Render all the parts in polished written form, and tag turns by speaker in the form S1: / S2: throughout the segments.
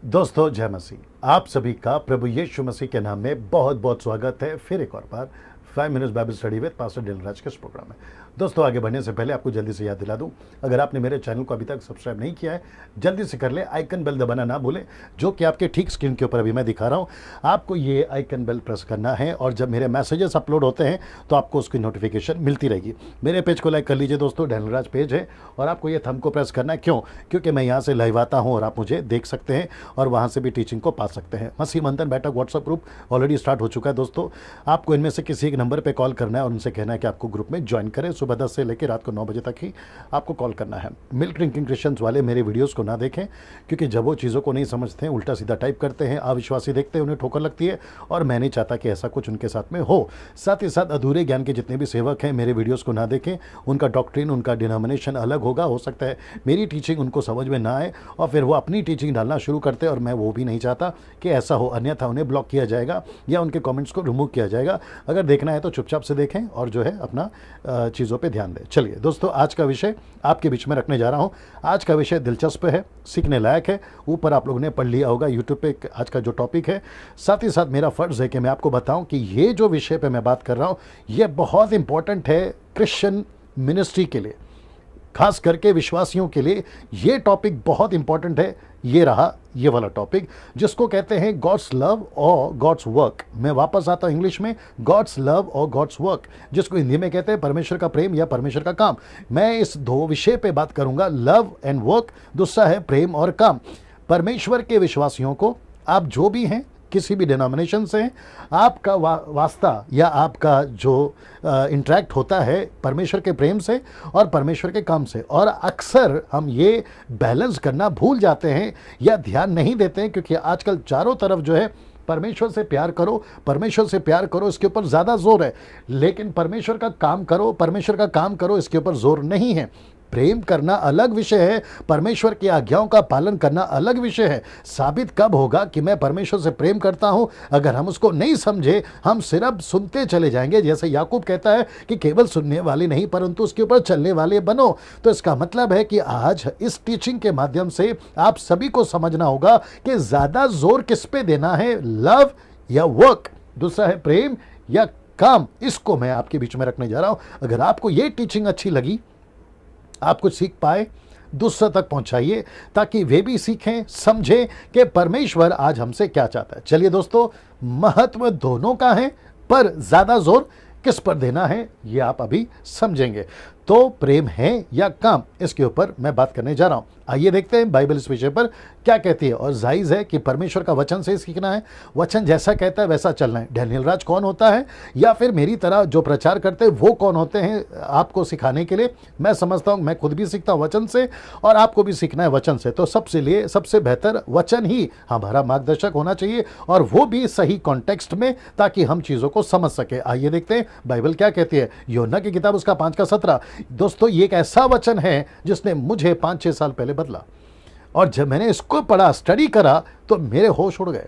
S1: दोस्तों जय मसीह। आप सभी का प्रभु यीशु मसीह के नाम में बहुत बहुत स्वागत है फिर एक और बार 5 minutes Bible study with pastor Dilraj के इस प्रोग्राम में। दोस्तों आगे बढ़ने से पहले आपको जल्दी से याद दिला दूं, अगर आपने मेरे चैनल को अभी तक सब्सक्राइब नहीं किया है जल्दी से कर ले। आइकन बेल दबाना ना भूलें, जो कि आपके ठीक स्क्रीन के ऊपर अभी मैं दिखा रहा हूं। आपको ये आइकन बेल प्रेस करना है और जब मेरे मैसेजेस अपलोड होते हैं तो आपको उसकी नोटिफिकेशन मिलती रहेगी। मेरे पेज को लाइक कर लीजिए दोस्तों, डिलराज पेज है और आपको ये थंब को प्रेस करना है। क्यों? क्योंकि मैं यहाँ से लाइव आता हूँ और आप मुझे देख सकते हैं और वहाँ से भी टीचिंग को पा सकते हैं। मसीह मंथन बैठक व्हाट्सएप ग्रुप ऑलरेडी स्टार्ट हो चुका है दोस्तों। आपको इनमें से किसी एक नंबर पर कॉल करना है और उनसे कहना है कि आपको ग्रुप में ज्वाइन करें। सुबह 10 से लेकर रात को 9 बजे तक ही आपको कॉल करना है। मिल्क ड्रिंकिंग क्रिश्चियंस वाले मेरे वीडियोस को ना देखें, क्योंकि जब वो चीज़ों को नहीं समझते हैं उल्टा सीधा टाइप करते हैं, अविश्वासी देखते हैं, उन्हें ठोकर लगती है और मैं नहीं चाहता कि ऐसा कुछ उनके साथ में हो। साथ ही साथ अधूरे ज्ञान के जितने भी सेवक हैं मेरे वीडियोस को ना देखें। उनका डॉक्ट्रिन, उनका डिनोमिनेशन अलग होगा। हो सकता है मेरी टीचिंग उनको समझ में ना आए और फिर वो अपनी टीचिंग डालना शुरू करते हैं और मैं वो भी नहीं चाहता कि ऐसा हो, अन्यथा उन्हें ब्लॉक किया जाएगा या उनके कमेंट्स को रिमूव किया जाएगा। अगर देखना है तो चुपचाप से देखें और जो है अपना चीज़ों पे ध्यान दें। चलिए दोस्तों, आज का विषय आपके बीच में रखने जा रहा हूं। आज का विषय दिलचस्प है, सीखने लायक है। ऊपर आप लोगों ने पढ़ लिया होगा यूट्यूब पे आज का जो टॉपिक है। साथ ही साथ मेरा फ़र्ज़ है कि मैं आपको बताऊं कि ये जो विषय पे मैं बात कर रहा हूं ये बहुत इंपॉर्टेंट है क्रिश्चियन मिनिस्ट्री के लिए, खास करके विश्वासियों के लिए। ये टॉपिक बहुत इंपॉर्टेंट है। ये रहा ये वाला टॉपिक जिसको कहते हैं गॉड्स लव और गॉड्स वर्क। मैं वापस आता हूं इंग्लिश में, गॉड्स लव और गॉड्स वर्क, जिसको हिंदी में कहते हैं परमेश्वर का प्रेम या परमेश्वर का काम। मैं इस दो विषय पे बात करूंगा, लव एंड वर्क। दूसरा है प्रेम और काम। परमेश्वर के विश्वासियों को, आप जो भी हैं, किसी भी डिनोमिनेशन से, आपका वास्ता या आपका जो इंटरेक्ट होता है परमेश्वर के प्रेम से और परमेश्वर के काम से। और अक्सर हम ये बैलेंस करना भूल जाते हैं या ध्यान नहीं देते हैं, क्योंकि आजकल चारों तरफ जो है परमेश्वर से प्यार करो, परमेश्वर से प्यार करो, इसके ऊपर ज़्यादा जोर है, लेकिन परमेश्वर का काम करो, परमेश्वर का काम करो, इसके ऊपर जोर नहीं है। प्रेम करना अलग विषय है, परमेश्वर की आज्ञाओं का पालन करना अलग विषय है। साबित कब होगा कि मैं परमेश्वर से प्रेम करता हूं? अगर हम उसको नहीं समझे, हम सिर्फ सुनते चले जाएंगे। जैसे याकूब कहता है कि केवल सुनने वाले नहीं परंतु उसके ऊपर चलने वाले बनो। तो इसका मतलब है कि आज इस टीचिंग के माध्यम से आप सभी को समझना होगा कि ज़्यादा जोर किस पे देना है, लव या वर्क, दूसरा है प्रेम या काम। इसको मैं आपके बीच में रखने जा रहा हूं। अगर आपको ये टीचिंग अच्छी लगी, आप कुछ सीख पाए, दूसरों तक पहुंचाइए ताकि वे भी सीखें, समझें कि परमेश्वर आज हमसे क्या चाहता है। चलिए दोस्तों, महत्व दोनों का है, पर ज्यादा जोर किस पर देना है ये आप अभी समझेंगे। तो प्रेम है या काम, इसके ऊपर मैं बात करने जा रहा हूं। आइए देखते हैं बाइबल इस विषय पर क्या कहती है। और जायज़ है कि परमेश्वर का वचन से सीखना है, वचन जैसा कहता है वैसा चलना है। डैनियल राज कौन होता है या फिर मेरी तरह जो प्रचार करते हैं वो कौन होते हैं आपको सिखाने के लिए? मैं समझता हूँ, मैं खुद भी सीखता हूँ वचन से और आपको भी सीखना है वचन से। तो सबसे बेहतर वचन ही हमारा मार्गदर्शक होना चाहिए और वो भी सही कॉन्टेक्स्ट में, ताकि हम चीज़ों को समझ सके। आइए देखते हैं बाइबल क्या कहती है। यूहन्ना की किताब उसका 5:17। दोस्तों ये एक ऐसा वचन है जिसने मुझे 5-6 साल पहले बदला, और जब मैंने इसको पढ़ा, स्टडी करा, तो मेरे होश उड़ गए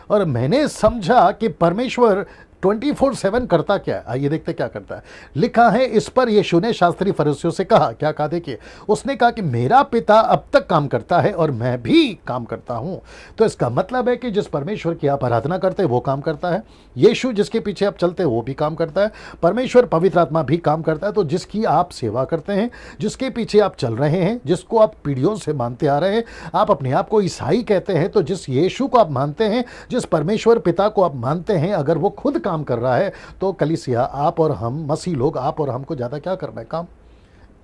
S1: और मैंने समझा कि परमेश्वर 24/7 करता क्या है। आइए देखते क्या करता है। लिखा है, इस पर यीशु ने शास्त्री फरीसियों से कहा। क्या कहा? देखिए, उसने कहा कि मेरा पिता अब तक काम करता है और मैं भी काम करता हूं। तो इसका मतलब है कि जिस परमेश्वर की आप आराधना करते हैं वो काम करता है, यीशु जिसके पीछे आप चलते हैं वो भी काम करता है, परमेश्वर पवित्र आत्मा भी काम करता है। तो जिसकी आप सेवा करते हैं, जिसके पीछे आप चल रहे हैं, जिसको आप पीढ़ियों से मानते आ रहे हैं, आप अपने आप को ईसाई कहते हैं, तो जिस यीशु को आप मानते हैं, जिस परमेश्वर पिता को आप मानते हैं, अगर वो खुद काम कर रहा है तो कलीसिया, आप और हम, मसीह लोग, आप और हमको ज्यादा क्या करना है काम?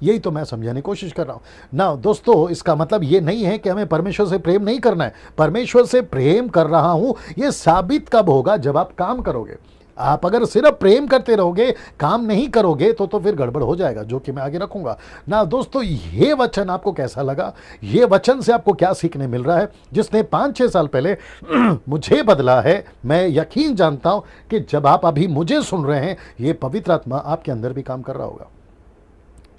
S1: यही तो मैं समझाने की कोशिश कर रहा हूं ना दोस्तों। इसका मतलब ये नहीं है कि हमें परमेश्वर से प्रेम नहीं करना है। परमेश्वर से प्रेम कर रहा हूं, ये साबित कब होगा? जब आप काम करोगे। आप अगर सिर्फ प्रेम करते रहोगे, काम नहीं करोगे, तो फिर गड़बड़ हो जाएगा, जो कि मैं आगे रखूंगा ना। दोस्तों ये वचन आपको कैसा लगा? ये वचन से आपको क्या सीखने मिल रहा है, जिसने 5-6 साल पहले मुझे बदला है? मैं यकीन जानता हूं कि जब आप अभी मुझे सुन रहे हैं, ये पवित्र आत्मा आपके अंदर भी काम कर रहा होगा।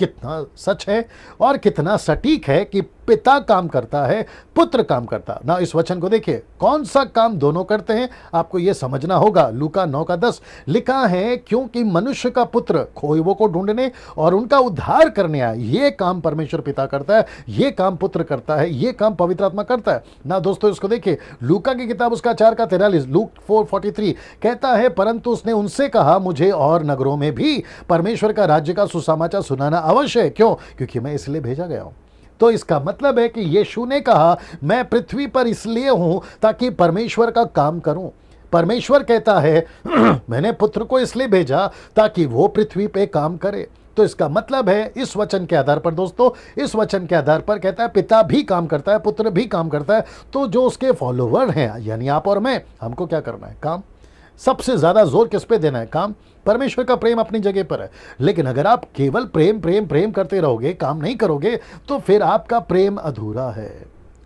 S1: कितना सच है और कितना सटीक है कि पिता काम करता है, पुत्र काम करता ना। इस वचन को देखिए, कौन सा काम दोनों करते हैं आपको यह समझना होगा। लूका 9:10 लिखा है, क्योंकि मनुष्य का पुत्र खोए हुओं को ढूंढने और उनका उद्धार करने आया। ये काम परमेश्वर पिता करता है, ये काम पुत्र करता है, ये काम पवित्र आत्मा करता है ना। दोस्तों इसको देखिए, लूका की किताब उसका 4:43, लूक 4:43 कहता है, परंतु उसने उनसे कहा, मुझे और नगरों में भी परमेश्वर का राज्य का सुसमाचार सुनाना अवश्य है। क्यों? क्योंकि मैं इसलिए भेजा गया हूं। तो इसका मतलब है कि यीशु ने कहा, मैं पृथ्वी पर इसलिए हूं ताकि परमेश्वर का काम करूं। परमेश्वर कहता है मैंने पुत्र को इसलिए भेजा ताकि वो पृथ्वी पे काम करे। तो इसका मतलब है, इस वचन के आधार पर दोस्तों, इस वचन के आधार पर कहता है पिता भी काम करता है, पुत्र भी काम करता है। तो जो उसके फॉलोवर हैं, यानी आप और मैं, हमको क्या करना है? काम। सबसे ज्यादा जोर किस पे देना है? काम। परमेश्वर का प्रेम अपनी जगह पर है, लेकिन अगर आप केवल प्रेम प्रेम प्रेम करते रहोगे, काम नहीं करोगे, तो फिर आपका प्रेम अधूरा है,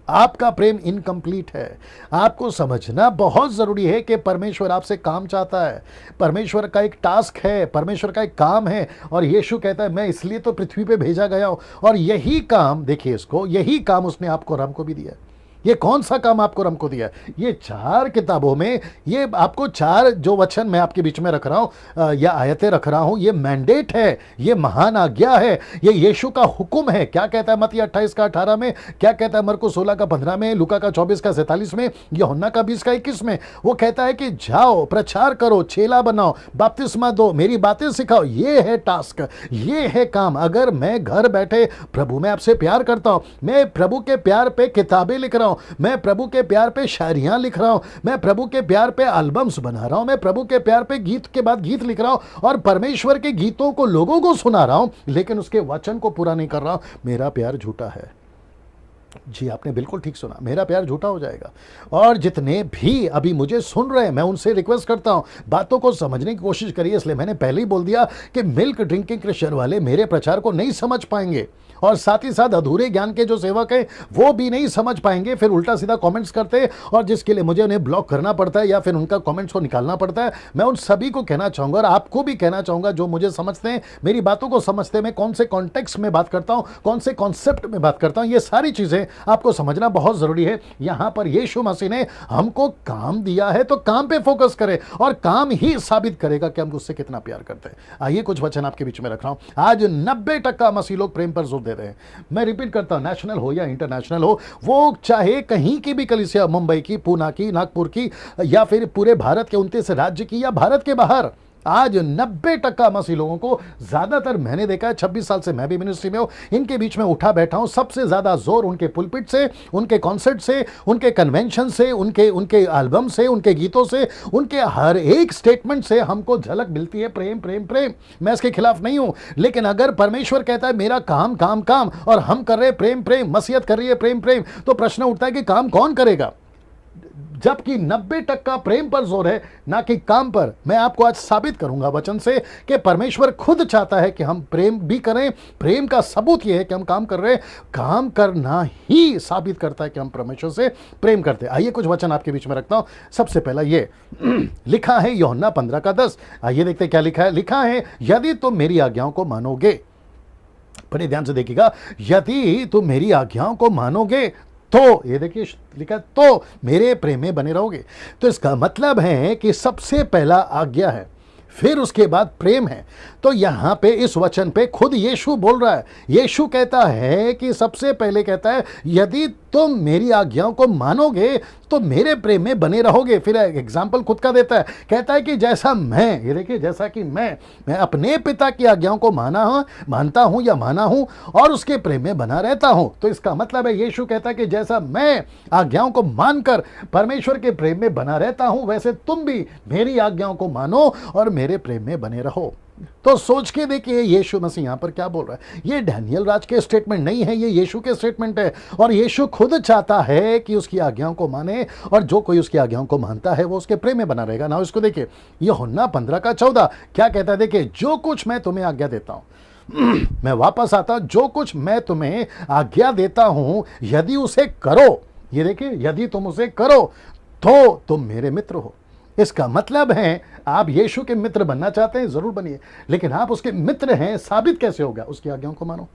S1: आपका प्रेम इनकम्प्लीट है। आपको समझना बहुत जरूरी है कि परमेश्वर आपसे काम चाहता है, परमेश्वर का एक टास्क है, परमेश्वर का एक काम है। और यीशु कहता है, मैं इसलिए तो पृथ्वी पे भेजा गया हूं, और यही काम, देखिए इसको, यही काम उसने आपको और हमको भी दिया है। ये कौन सा काम आपको और हमको दिया है? ये 4 किताबों में, ये आपको 4 जो वचन मैं आपके बीच में रख रहा हूं या आयतें रख रहा हूं, ये मैंडेट है, ये महान आज्ञा है, ये यीशु का हुक्म है। क्या कहता है मत्ती 28:18 में, क्या कहता है मरकुस 16:15 में, लूका का 24:47 में, यूहन्ना का 20:21 में? वो कहता है कि जाओ, प्रचार करो, चेला बनाओ, बपतिस्मा दो, मेरी बातें सिखाओ। ये है टास्क, ये है काम। अगर मैं घर बैठे प्रभु में आपसे प्यार करता हूं, मैं प्रभु के प्यार पे किताबें लिख रहा हूं, मैं प्रभु के प्यार पे शायरियां लिख रहा हूं, मैं प्रभु के प्यार पे एल्बम्स बना रहा हूं, मैं प्रभु के प्यार पे गीत के बाद गीत लिख रहा हूं और परमेश्वर के गीतों को लोगों को सुना रहा हूं, लेकिन उसके वचन को पूरा नहीं कर रहा हूं, मेरा प्यार झूठा है। जी, आपने बिल्कुल ठीक सुना, मेरा प्यार झूठा हो जाएगा। और जितने भी अभी मुझे सुन रहे हैं, मैं उनसे रिक्वेस्ट करता हूं, बातों को समझने की कोशिश करिए। इसलिए मैंने पहले ही बोल दिया कि मिल्क ड्रिंकिंग क्रिश्चियन वाले मेरे प्रचार को नहीं समझ पाएंगे, और साथ ही साथ अधूरे ज्ञान के जो सेवक हैं वो भी नहीं समझ पाएंगे। फिर उल्टा सीधा कमेंट्स करते हैं, और जिसके लिए मुझे उन्हें ब्लॉक करना पड़ता है या फिर उनका कमेंट्स को निकालना पड़ता है। मैं उन सभी को कहना चाहूंगा, और आपको भी कहना चाहूंगा, जो मुझे समझते हैं, मेरी बातों को समझते हैं, मैं कौन से कॉन्टेक्स्ट में बात करता हूं, कौन से कॉन्सेप्ट में बात करता हूं, ये सारी चीजें आपको समझना बहुत जरूरी है। यहां पर यीशु मसीह ने हमको काम दिया है, तो काम पे फोकस करें, और काम ही साबित करेगा कि हम उससे कितना प्यार करते हैं। आइए कुछ वचन आपके बीच में रख रहा हूं। आज 90% मसीह लोग प्रेम पर जोर दे रहे हैं। मैं रिपीट करता हूं, नेशनल हो या इंटरनेशनल हो, वो चाहे कहीं की भी कलीसिया, मुंबई की, पूना की, नागपुर की, या फिर पूरे भारत के 29 राज्य की, या भारत के बाहर, आज 90% मसीह लोगों को, ज्यादातर मैंने देखा है, 26 साल से मैं भी मिनिस्ट्री में हूं, इनके बीच में उठा बैठा हूं, सबसे ज्यादा जोर उनके पुलपिट से, उनके कॉन्सर्ट से, उनके कन्वेंशन से, उनके एल्बम से, उनके गीतों से, उनके हर एक स्टेटमेंट से हमको झलक मिलती है प्रेम प्रेम प्रेम। मैं इसके खिलाफ नहीं हूं, लेकिन अगर परमेश्वर कहता है मेरा काम काम काम, और हम कर रहे प्रेम प्रेम, मसीहत कर रही है प्रेम प्रेम, तो प्रश्न उठता है कि काम कौन करेगा? जबकि 90% प्रेम पर जोर है, ना कि काम पर। मैं आपको आज साबित करूंगा वचन से कि परमेश्वर खुद चाहता है कि हम प्रेम भी करें। प्रेम का सबूत यह है कि हम काम कर रहे हैं। काम करना ही साबित करता है कि हम परमेश्वर से प्रेम करते हैं। आइए कुछ वचन आपके बीच में रखता हूं। सबसे पहला ये लिखा है यूहन्ना 15:10। आइए देखते क्या लिखा है। लिखा है, यदि तुम मेरी आज्ञाओं को मानोगे, बड़े ध्यान से देखिएगा, यदि तुम मेरी आज्ञाओं को मानोगे तो, ये देखिए लिखा, तो मेरे प्रेम में बने रहोगे। तो इसका मतलब है कि सबसे पहला आज्ञा है, फिर उसके बाद प्रेम है। तो यहां पे इस वचन पे खुद यीशु बोल रहा है। यीशु कहता है कि सबसे पहले कहता है, यदि तुम मेरी आज्ञाओं को मानोगे तो मेरे प्रेम में बने रहोगे। फिर एग्जाम्पल खुद का देता है, कहता है कि जैसा मैं, ये देखिए, जैसा कि मैं अपने पिता की आज्ञाओं को मानता हूं या माना हूं और उसके प्रेम में बना रहता हूं। तो इसका मतलब है, यीशु कहता है कि जैसा मैं आज्ञाओं को मानकर परमेश्वर के प्रेम में बना रहता हूं, वैसे तुम भी मेरी आज्ञाओं को मानो और मेरे प्रेम में बने रहो। तो सोच के देखिए यीशु मसीह यहां पर क्या बोल रहा है। ये डैनियल राज के स्टेटमेंट नहीं है, ये यीशु के स्टेटमेंट है। और यीशु खुद चाहता है कि उसकी आज्ञाओं को माने, और जो कोई उसकी आज्ञाओं को मानता है वो उसके प्रेम में बना रहेगा ना। इसको देखिए, यूहन्ना 15:14 क्या कहता है। देखिए, जो कुछ मैं तुम्हें आज्ञा देता हूं, मैं वापस आता हूं, जो कुछ मैं तुम्हें आज्ञा देता हूं, यदि उसे करो, ये देखिए, यदि तुम उसे करो तो तुम मेरे मित्र हो। इसका मतलब है आप यीशु के मित्र बनना चाहते हैं, जरूर बनिए, लेकिन आप उसके मित्र हैं साबित कैसे होगा? उसकी आज्ञाओं को मानो।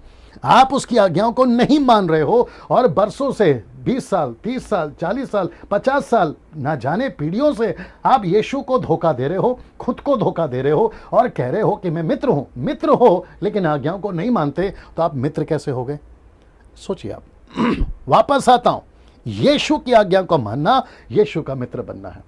S1: आप उसकी आज्ञाओं को नहीं मान रहे हो और बरसों से 20 साल 30 साल 40 साल 50 साल ना जाने पीढ़ियों से आप यीशु को धोखा दे रहे हो, खुद को धोखा दे रहे हो और कह रहे हो कि मैं मित्र हूं। मित्र हो लेकिन आज्ञाओं को नहीं मानते, तो आप मित्र कैसे हो गए? सोचिए आप। वापस आता हूं, यीशु की आज्ञा को मानना यीशु का मित्र बनना है।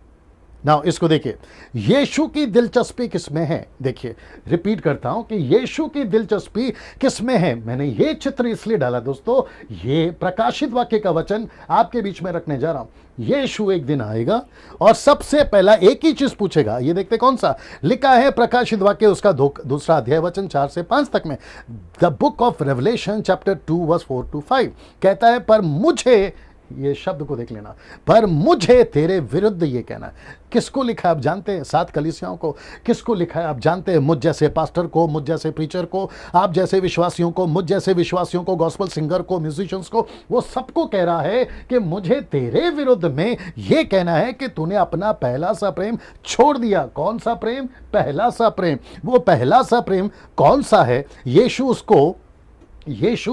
S1: नाउ इसको देखिए, यीशु की दिलचस्पी किसमें है? देखिए, रिपीट करता हूं कि यीशु की दिलचस्पी किसमें है। मैंने ये चित्र इसलिए डाला दोस्तों, ये प्रकाशित वाक्य का वचन आपके बीच में रखने जा रहा हूं। यीशु एक दिन आएगा और सबसे पहला एक ही चीज पूछेगा। ये देखते कौन सा लिखा है प्रकाशित वाक्य उसका दूसरा अध्याय वचन 4 से 5 तक में। The book of revelation chapter 2 verse 4 to 5 कहता है, पर मुझे, ये शब्द को देख लेना, पर मुझे तेरे विरुद्ध ये कहना है। किसको लिखा है आप जानते हैं? 7 कलीसियाओं को। किसको लिखा है आप जानते हैं? मुझ जैसे पास्टर को, मुझ जैसे प्रीचर को, आप जैसे विश्वासियों को, मुझ जैसे विश्वासियों को, गॉस्पेल सिंगर को, म्यूजिशियंस को, वो सबको कह रहा है कि मुझे तेरे विरुद्ध में ये कहना है कि तूने अपना पहला सा प्रेम छोड़ दिया। कौन सा प्रेम? पहला सा प्रेम। वो पहला सा प्रेम कौन सा है? यीशु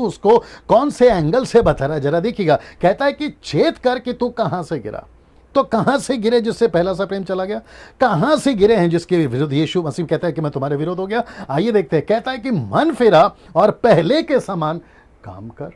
S1: उसको कौन से एंगल से बता रहा है, जरा देखिएगा। कहता है कि चेत कर कि तू कहां से गिरा। तो कहां से गिरे जिससे पहला सा प्रेम चला गया? कहां से गिरे हैं जिसके विरुद्ध यीशु मसीह कहता है कि मैं तुम्हारे विरुद्ध हो गया? आइए देखते हैं। कहता है कि मन फिरा और पहले के समान काम कर,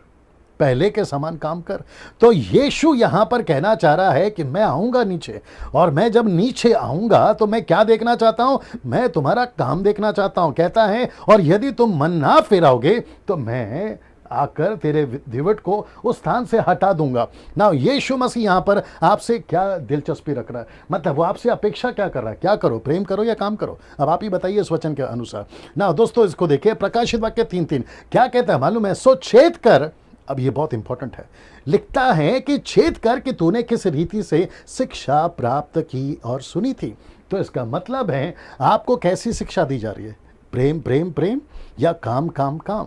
S1: पहले के समान काम कर। तो यीशु यहां पर कहना चाह रहा है कि मैं आऊंगा नीचे, और मैं जब नीचे आऊंगा तो मैं क्या देखना चाहता हूं? मैं तुम्हारा काम देखना चाहता हूं। कहता है, और यदि तुम मन ना फिराओगे तो मैं आकर तेरे दिवट को उस स्थान से हटा दूंगा। ना यीशु मसीह यहां पर आपसे क्या दिलचस्पी रख रहा है? मतलब वो आपसे अपेक्षा क्या कर रहा है? क्या करो, प्रेम करो या काम करो? अब आप ही बताइए इस वचन के अनुसार। ना दोस्तों इसको देखिए, प्रकाशित वाक्य 3:3 क्या कहता है मालूम है? सो छेद कर, अब ये बहुत इंपॉर्टेंट है, लिखता है कि छेद कर कि तूने किस रीति से शिक्षा प्राप्त की और सुनी थी। तो इसका मतलब है आपको कैसी शिक्षा दी जा रही है? प्रेम प्रेम प्रेम या काम काम काम?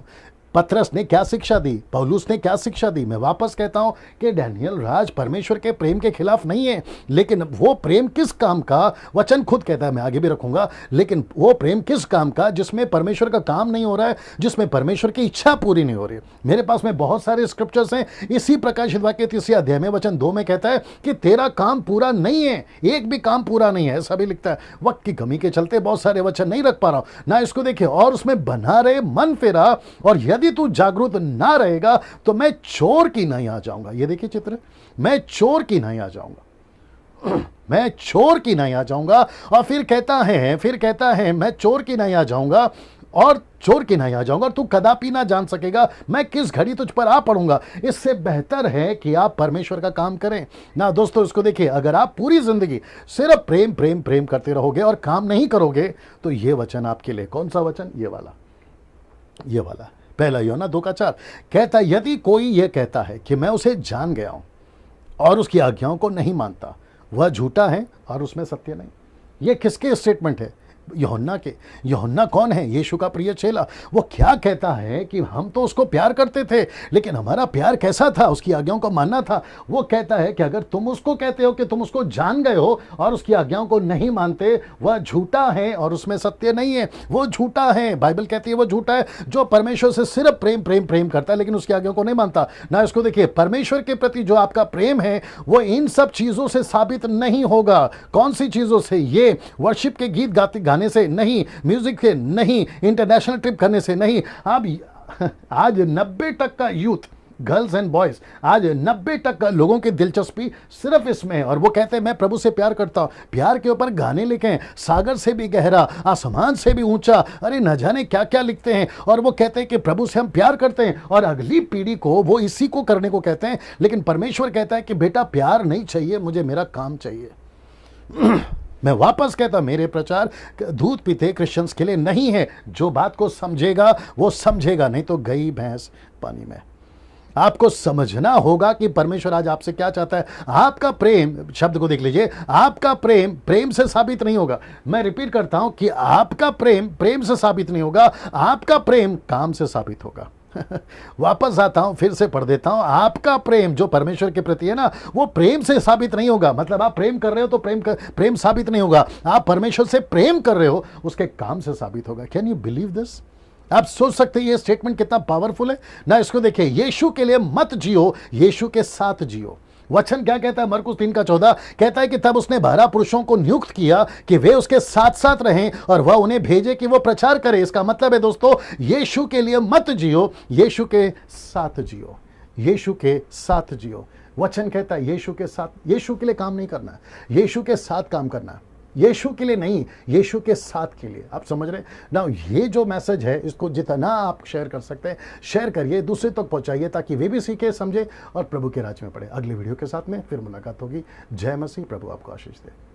S1: पतरस ने क्या शिक्षा दी? पौलुस ने क्या शिक्षा दी? मैं वापस कहता हूं कि डैनियल राज परमेश्वर के प्रेम के खिलाफ नहीं है, लेकिन वो प्रेम किस काम का? वचन खुद कहता है, मैं आगे भी रखूंगा, लेकिन वो प्रेम किस काम का जिसमें परमेश्वर का काम नहीं हो रहा है, जिसमें परमेश्वर की इच्छा पूरी नहीं हो रही है। मेरे पास में बहुत सारे स्क्रिप्चर्स हैं। इसी प्रकाशित वाक्य 3 अध्याय में वचन 2 में कहता है कि तेरा काम पूरा नहीं है, एक भी काम पूरा नहीं है, ऐसा भी लिखता है। वक्त की कमी के चलते बहुत सारे वचन नहीं रख पा रहा हूं ना। इसको देखिए, और उसमें बना रहे, मन फेरा, और यदि तू जागरूक ना रहेगा तो मैं चोर की नहीं आ जाऊंगा। ये देखिए चित्र, मैं चोर की नहीं आ जाऊंगा, मैं चोर की नहीं आ जाऊंगा। और फिर कहता है मैं चोर की नहीं आ जाऊंगा, और चोर की नहीं आ जाऊंगा, और तू कदापि ना जान सकेगा मैं किस घड़ी तुझ पर आ पड़ूंगा। इससे बेहतर है कि आप परमेश्वर का काम करें ना। दोस्तों इसको देखिए, अगर आप पूरी जिंदगी सिर्फ प्रेम प्रेम प्रेम करते रहोगे और काम नहीं करोगे, तो ये वचन आपके लिए, कौन सा वचन? ये वाला पहला यूहन्ना 2:4 कहता है, यदि कोई ये कहता है कि मैं उसे जान गया हूं और उसकी आज्ञाओं को नहीं मानता, वह झूठा है और उसमें सत्य नहीं। ये किसके स्टेटमेंट है? यूहन्ना के। यूहन्ना कौन है? यीशु का प्रिय चेला। वो क्या कहता है कि हम तो उसको प्यार करते थे, लेकिन हमारा प्यार कैसा था? उसकी आज्ञाओं को मानना था। वो कहता है कि अगर तुम उसको कहते हो कि तुम उसको जान गए हो और उसकी आज्ञाओं को नहीं मानते, वह झूठा है और उसमें सत्य नहीं है। वो झूठा है, बाइबल कहती है वो झूठा है जो परमेश्वर से सिर्फ प्रेम प्रेम प्रेम करता है लेकिन उसकी आज्ञाओं को नहीं मानता ना। इसको देखिए, परमेश्वर के प्रति जो आपका प्रेम है वो इन सब चीजों से साबित नहीं होगा। कौन सी चीजों से? ये वर्शिप के गीत गाने से नहीं, म्यूजिक से नहीं, इंटरनेशनल ट्रिप करने से नहीं। आज 90% का यूथ, गर्ल्स एंड बॉयज, आज 90% लोगों की दिलचस्पी सिर्फ इसमें है। और वो कहते हैं मैं प्रभु से प्यार करता हूं। प्यार के ऊपर गाने लिखे हैं, सागर से भी गहरा, आसमान से भी ऊंचा, अरे न जाने क्या क्या लिखते हैं। और वो कहते हैं कि प्रभु से हम प्यार करते हैं, और अगली पीढ़ी को वो इसी को करने को कहते हैं। लेकिन परमेश्वर कहता है कि बेटा प्यार नहीं चाहिए, मुझे मेरा काम चाहिए। मैं वापस कहता, मेरे प्रचार दूध पीते क्रिश्चियंस के लिए नहीं है। जो बात को समझेगा वो समझेगा, नहीं तो गई भैंस पानी में। आपको समझना होगा कि परमेश्वर आज आपसे क्या चाहता है। आपका प्रेम, शब्द को देख लीजिए, आपका प्रेम प्रेम से साबित नहीं होगा। मैं रिपीट करता हूं कि आपका प्रेम प्रेम से साबित नहीं होगा, आपका प्रेम काम से साबित होगा। वापस आता हूं, फिर से पढ़ देता हूं। आपका प्रेम जो परमेश्वर के प्रति है ना, वो प्रेम से साबित नहीं होगा। मतलब आप प्रेम कर रहे हो तो प्रेम साबित नहीं होगा। आप परमेश्वर से प्रेम कर रहे हो, उसके काम से साबित होगा। Can you believe this? आप सोच सकते हैं ये स्टेटमेंट कितना पावरफुल है ना। इसको देखिए, यीशु के लिए मत जियो, यीशु के साथ जियो। वचन क्या कहता है? मरकुस 3:14 कहता है कि तब उसने 12 पुरुषों को नियुक्त किया कि वे उसके साथ साथ रहें और वह उन्हें भेजे कि वो प्रचार करे। इसका मतलब है दोस्तों, यीशु के लिए मत जियो, यीशु के साथ जियो, यीशु के साथ जियो। वचन कहता है यीशु के साथ, यीशु के लिए काम नहीं करना, यीशु के साथ काम करना, यीशु के लिए नहीं, यीशु के साथ के लिए। आप समझ रहे ना? ये जो मैसेज है, इसको जितना आप शेयर कर सकते हैं शेयर करिए, दूसरे तक पहुंचाइए, ताकि वे भी सीखे, समझे और प्रभु के राज में पढ़े। अगले वीडियो के साथ में फिर मुलाकात होगी। जय मसीह। प्रभु आपको आशीष दे।